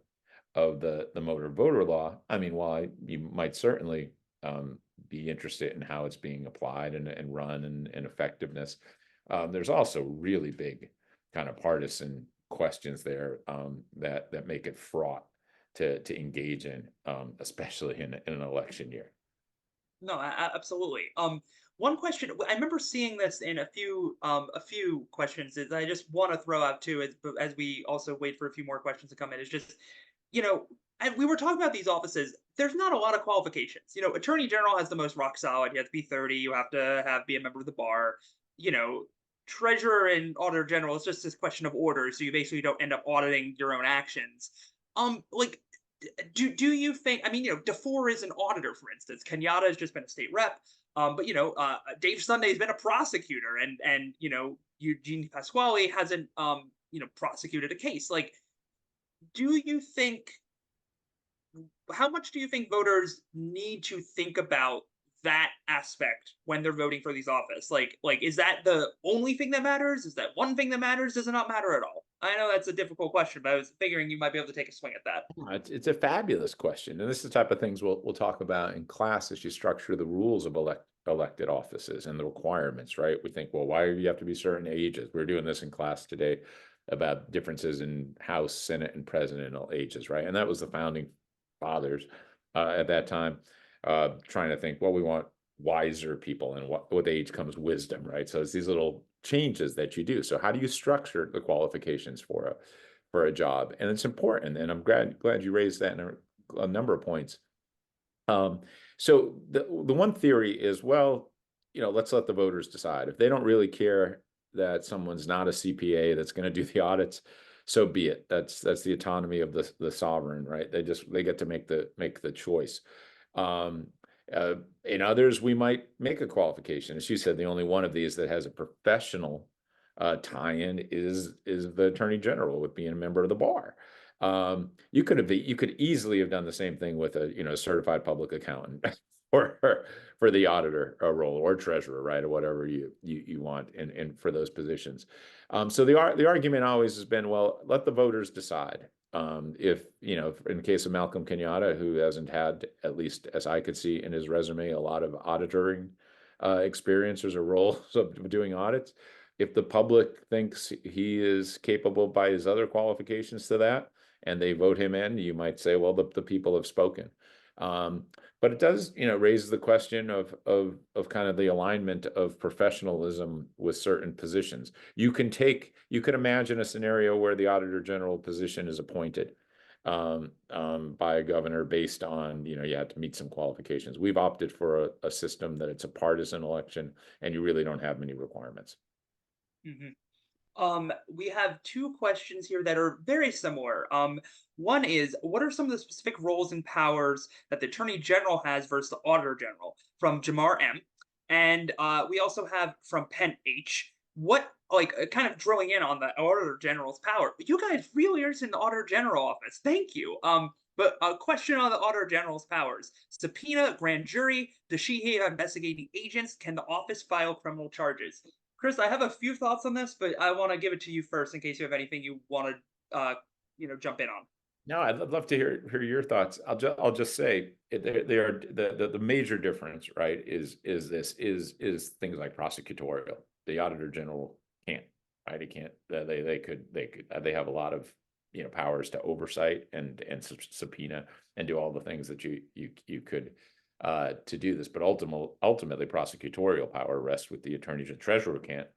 of the motor voter law, I mean, while you might certainly be interested in how it's being applied and run and effectiveness, there's also really big kind of partisan questions there that make it fraught to engage in, especially in an election year. No, absolutely. One question I remember seeing this in a few questions is I just want to throw out too as we also wait for a few more questions to come in is just you know and we were talking about these offices. There's not a lot of qualifications. Attorney General has the most rock solid. You have to be 30. You have to be a member of the bar. You know, Treasurer and Auditor General is just this question of order. So you basically don't end up auditing your own actions. Like do you think? I mean, DeFore is an auditor, for instance. Kenyatta has just been a state rep. But Dave Sunday has been a prosecutor, and Eugene Pasquale hasn't prosecuted a case. Like, do you think? How much do you think voters need to think about that aspect when they're voting for these office? Like is that the only thing that matters? Is that one thing that matters? Does it not matter at all? I know that's a difficult question, but I was figuring you might be able to take a swing at that. It's a fabulous question, and this is the type of things we'll talk about in class as you structure the rules of elected offices and the requirements, right? We think, well, why do you have to be certain ages? We're doing this in class today about differences in House, Senate, and presidential ages, right? And that was the founding fathers at that time trying to think, well, we want wiser people, and with age comes wisdom, right? So it's these little changes that you do. So how do you structure the qualifications for a job? And it's important, and I'm glad you raised that in a number of points. So the one theory is, well, let's let the voters decide. If they don't really care that someone's not a CPA that's going to do the audits, so be it. That's the autonomy of the sovereign, right? They get to make the choice. Um, in others, we might make a qualification. As you said, the only one of these that has a professional tie-in is the attorney general with being a member of the bar. You could easily have done the same thing with a certified public accountant or for the auditor role or treasurer, right, or whatever you want in for those positions. So the argument always has been, well, let the voters decide. If in the case of Malcolm Kenyatta, who hasn't had, at least as I could see in his resume, a lot of auditoring experiences or roles of doing audits, if the public thinks he is capable by his other qualifications to that, and they vote him in, you might say, well, the people have spoken. Um, but it does, raise the question of kind of the alignment of professionalism with certain positions. You could imagine a scenario where the Auditor General position is appointed by a governor based on, you have to meet some qualifications. We've opted for a system that it's a partisan election, and you really don't have many requirements. Mhm. We have two questions here that are very similar. One is, what are some of the specific roles and powers that the Attorney General has versus the Auditor General? From Jamar M. And we also have from Penn H. What, kind of drilling in on the Auditor General's power. You guys really are in the Auditor General office. Thank you. But a question on the Auditor General's powers: subpoena, grand jury. Does she have investigating agents? Can the office file criminal charges? Chris, I have a few thoughts on this, but I want to give it to you first in case you have anything you want to, jump in on. No, I'd love to hear your thoughts. I'll just say they are the major difference, right? Is things like prosecutorial. The Auditor General can't, right? He can't. They have a lot of powers to oversight and subpoena and do all the things that you could to do this. But ultimately, prosecutorial power rests with the attorney. The treasurer can't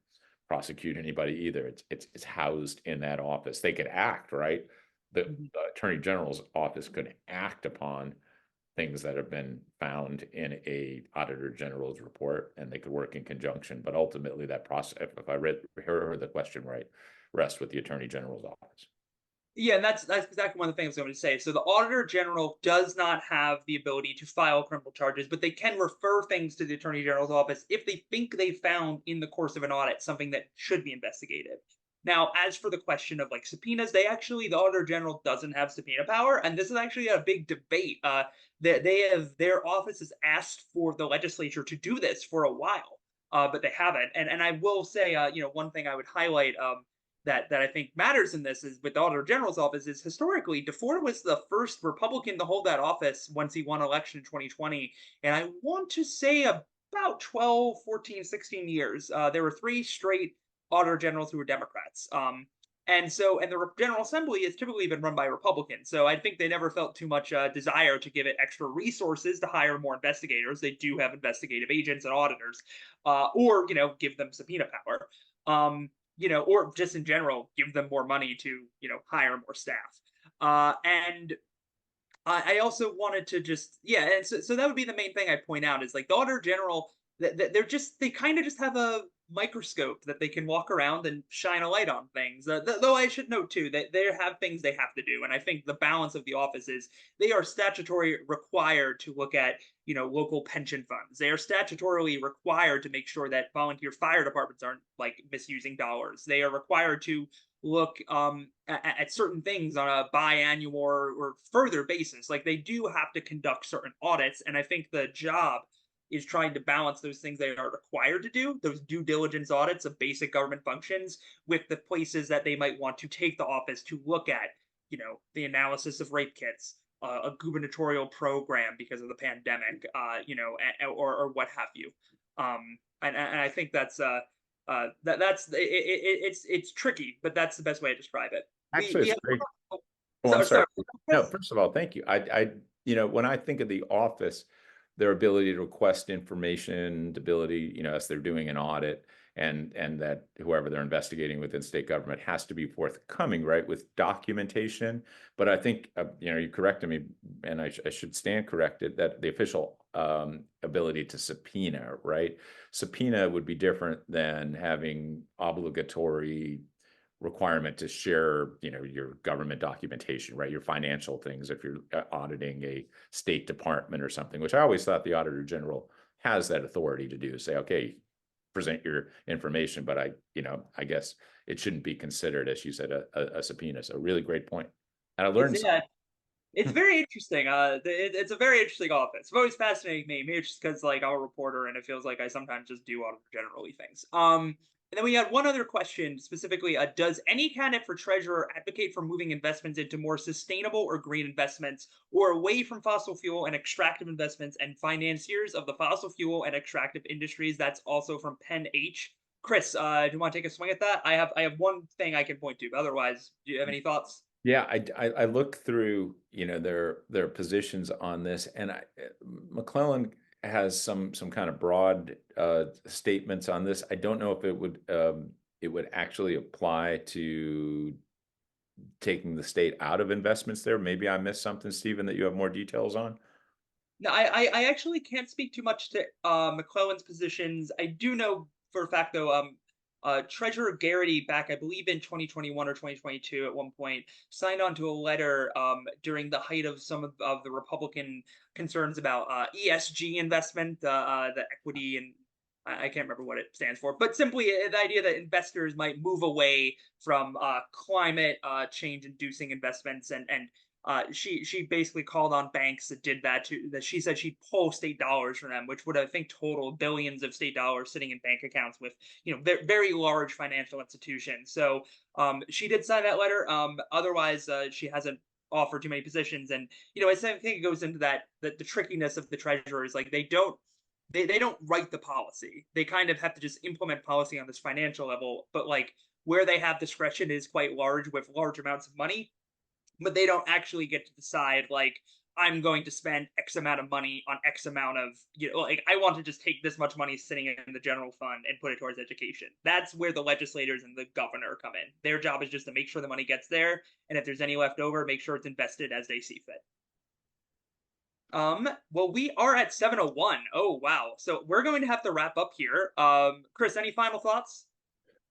prosecute anybody either. It's housed in that office. They could act, right? Mhm. The attorney general's office could act upon things that have been found in a auditor general's report, and they could work in conjunction. But ultimately, that process, if I heard the question right, rests with the attorney general's office. Yeah, and that's exactly one of the things I was going to say. So the Auditor General does not have the ability to file criminal charges, but they can refer things to the Attorney General's office if they think they found in the course of an audit something that should be investigated. Now, as for the question of subpoenas, the Auditor General doesn't have subpoena power, and this is actually a big debate. Their office has asked for the legislature to do this for a while, but they haven't. And I will say, one thing I would highlight, that I think matters in this is with the Auditor General's office is historically DeFord was the first Republican to hold that office once he won election in 2020. And I want to say about 12, 14, 16 years. There were three straight Auditor Generals who were Democrats. And the General Assembly has typically been run by Republicans. So I think they never felt too much desire to give it extra resources to hire more investigators. They do have investigative agents and auditors, or give them subpoena power. Or just in general, give them more money to, hire more staff. And I also wanted to just, yeah, and so that would be the main thing I'd point out is the Auditor General, they kind of just have a microscope that they can walk around and shine a light on things. Though I should note too that they have things they have to do, and I think the balance of the office is they are statutory required to look at local pension funds. They are statutorily required to make sure that volunteer fire departments aren't misusing dollars. They are required to look at certain things on a biannual or further basis. Like they do have to conduct certain audits, and I think the job is trying to balance those things they are required to do, those due diligence audits of basic government functions, with the places that they might want to take the office to look at, the analysis of rape kits, a gubernatorial program because of the pandemic, or what have you. And I think it's tricky, but that's the best way to describe it. Actually, We it's have great. oh, Oh, I'm sorry. sorry. No, first of all, thank you. When I think of the office, their ability to request information, the ability, as they're doing an audit, and that whoever they're investigating within state government has to be forthcoming, right, with documentation. But I think, you corrected me, and I should stand corrected that the official ability to subpoena, right? Subpoena would be different than having obligatory requirement to share, your government documentation, right? Your financial things, if you're auditing a state department or something, which I always thought the Auditor General has that authority to do, say, okay, present your information, but I guess it shouldn't be considered, as you said, a subpoena. So really great point. And I It's learned yeah, it's something. very interesting. It's a very interesting office. It's always fascinating me. Maybe it's just because like I'm a reporter, and it feels like I sometimes just do auditor generally things. And then we had one other question specifically. Does any candidate for treasurer advocate for moving investments into more sustainable or green investments, or away from fossil fuel and extractive investments, and financiers of the fossil fuel and extractive industries? That's also from Penn H. Chris, do you want to take a swing at that? I have one thing I can point to. But otherwise, do you have any thoughts? Yeah, I look through, their positions on this, and McClellan has some kind of broad statements on this. I don't know if it would actually apply to taking the state out of investments there. Maybe I missed something, Stephen, that you have more details on. No, I actually can't speak too much to McClellan's positions. I do know for a fact though, Treasurer Garrity back, I believe in 2021 or 2022 at one point, signed on to a letter during the height of some of the Republican concerns about ESG investment, the equity and I can't remember what it stands for, but simply the idea that investors might move away from climate change inducing investments and she basically called on banks that did that to that she said she'd pull state dollars from them, which would I think total billions of state dollars sitting in bank accounts with very large financial institutions. So she did sign that letter. Otherwise, she hasn't offered too many positions, and I think it goes into that the trickiness of the treasurers. Like they don't write the policy. They kind of have to just implement policy on this financial level, but like where they have discretion is quite large with large amounts of money, but they don't actually get to decide like I'm going to spend X amount of money on X amount of like I want to just take this much money sitting in the general fund and put it towards education. That's where the legislators and the governor come in. Their job is just to make sure the money gets there, and if there's any left over, make sure it's invested as they see fit. Well, we are at 7:01. Oh wow. So we're going to have to wrap up here. Chris, any final thoughts?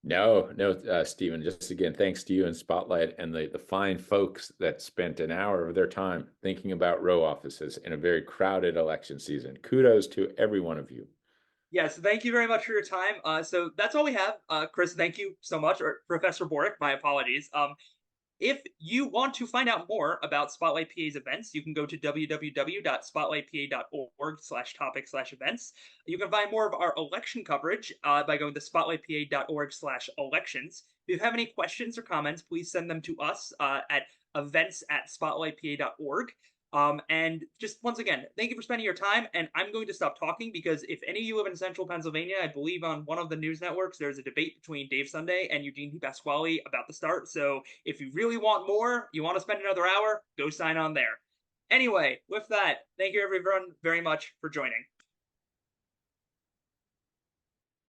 No, no, Stephen, just again, thanks to you and Spotlight and the fine folks that spent an hour of their time thinking about row offices in a very crowded election season. Kudos to every one of you. Yes, thank you very much for your time. So that's all we have. Chris, thank you so much, or Professor Boric, my apologies. If you want to find out more about Spotlight PA's events, you can go to www.spotlightpa.org/topic/events. You can find more of our election coverage by going to spotlightpa.org/elections. If you have any questions or comments, please send them to us at events@spotlightpa.org. And just once again, thank you for spending your time. And I'm going to stop talking because if any of you live in central Pennsylvania, I believe on one of the news networks, there's a debate between Dave Sunday and Eugene P. Pasquale about to start. So if you really want more, you want to spend another hour, go sign on there. Anyway, with that, thank you everyone very much for joining.